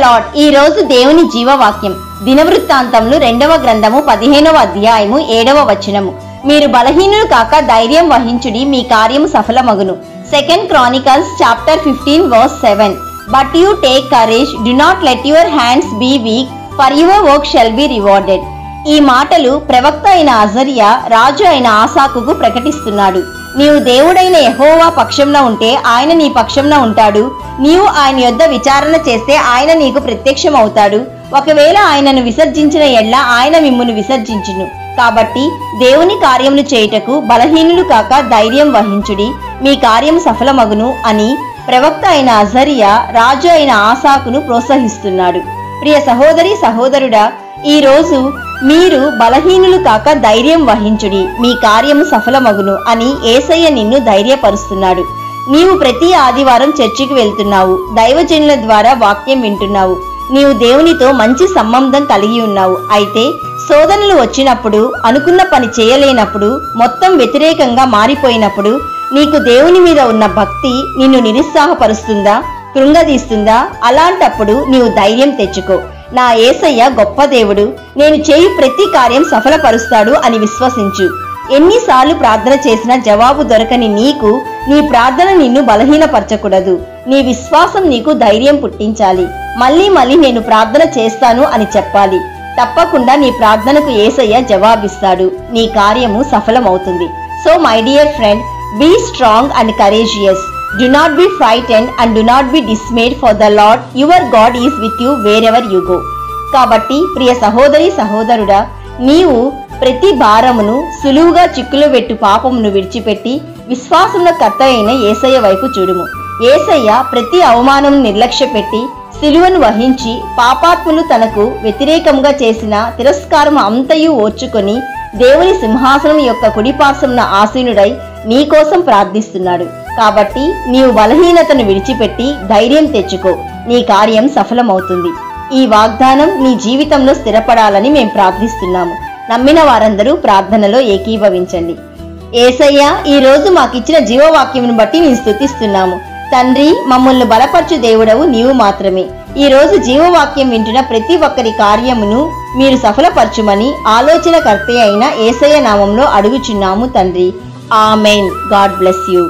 Lord. ఈ రోజు దేవుని జీవవాక్యం దినవృత్తాంతములు 2వ గ్రంథము 15వ అధ్యాయము 7వ వచనము. మీరు బలహీనులు కాక ధైర్యం వహించుడి, మీ కార్యము సఫలమగును. 2 Chronicles chapter 15 verse 7. But you take courage, do not let your hands be weak, for your work shall be rewarded. ఈ మాటలు ప్రవక్త అయిన అజర్యా రాజు అయిన ఆసాకుకు ప్రకటిస్తున్నాడు. నీవు దేవుడైన యెహోవా పక్షంలో ఉంటే ఆయన నీ పక్షంలో ఉంటాడు. నీవు ఆయన యొద్ద విచారణ చేస్తే ఆయన నీకు ప్రత్యక్షం అవుతాడు. ఒకవేళ ఆయనను విసర్జించిన ఎడ్ల ఆయన మిమ్మును విసర్జించును. కాబట్టి దేవుని కార్యమును చేయుటకు బలహీనులు కాక ధైర్యం వహించుడి, మీ కార్యము సఫలమగును అని ప్రవక్త అయిన అజర్యా రాజు అయిన ఆసాకును ప్రోత్సహిస్తున్నాడు. ప్రియ సహోదరి సహోదరుడా, ఈ రోజు మీరు బలహీనులు కాక ధైర్యం వహించుడి, మీ కార్యము సఫలమగును అని యేసయ్య నిన్ను ధైర్యపరుస్తున్నాడు. నీవు ప్రతి ఆదివారం చర్చికి వెళ్తున్నావు, దైవజనుల ద్వారా వాక్యం వింటున్నావు, నీవు దేవునితో మంచి సంబంధం కలిగి ఉన్నావు. అయితే శోధనలు వచ్చినప్పుడు, అనుకున్న పని చేయలేనప్పుడు, మొత్తం వ్యతిరేకంగా మారిపోయినప్పుడు నీకు దేవుని మీద ఉన్న భక్తి నిన్ను నిరుత్సాహపరుస్తుందా, కృంగదీస్తుందా? అలాంటప్పుడు నీవు ధైర్యం తెచ్చుకో. నా యేసయ్య గొప్ప దేవుడు, నేను చేయు ప్రతి కార్యం సఫలపరుస్తాడు అని విశ్వసించు. ఎన్నిసార్లు ప్రార్థన చేసినా జవాబు దొరకని నీకు నీ ప్రార్థన నిన్ను బలహీనపరచకూడదు. నీ విశ్వాసం నీకు ధైర్యం పుట్టించాలి. మళ్ళీ నేను ప్రార్థన చేస్తాను అని చెప్పాలి. తప్పకుండా నీ ప్రార్థనకు యేసయ్య జవాబిస్తాడు, నీ కార్యము సఫలమవుతుంది. So my dear friend, be strong and courageous. Do not be frightened and do not be dismayed, for the Lord your God is with you wherever you go. కాబట్టి ప్రియ సహోదరి సహోదరుడా, నీవు ప్రతి భారమును సులువుగా చిక్కులు పెట్టు పాపమును విడిచిపెట్టి విశ్వాసమున కర్త అయిన యేసయ్య వైపు చూడుము. యేసయ్య ప్రతి అవమానమును నిర్లక్ష్యపెట్టి సిలువను వహించి పాపాత్ములు తనకు వ్యతిరేకంగా చేసిన తిరస్కారము అంతయు ఓర్చుకొని దేవుని సింహాసనం యొక్క కుడిపార్శ్వమున ఆసీనుడై నీ కోసం ప్రార్థిస్తున్నాడు. కాబట్టి నీవు బలహీనతను విడిచిపెట్టి ధైర్యం తెచ్చుకో, నీ కార్యం సఫలమవుతుంది. ఈ వాగ్దానం నీ జీవితంలో స్థిరపడాలని మేము ప్రార్థిస్తున్నాము. నమ్మిన వారందరూ ప్రార్థనలో ఏకీభవించండి. యేసయ్య, ఈ రోజు మాకిచ్చిన జీవవాక్యమును బట్టి నేను స్తుతిస్తున్నాము. తండ్రి, మమ్మల్ని బలపరచు దేవుడవు నీవు మాత్రమే. ఈ రోజు జీవవాక్యం వింటున్న ప్రతి ఒక్కరి కార్యమును మీరు సఫలపరచుమని ఆలోచనకర్త అయిన యేసయ్య నామంలో అడుగుచున్నాము తండ్రి. ఆమెన్. God bless you.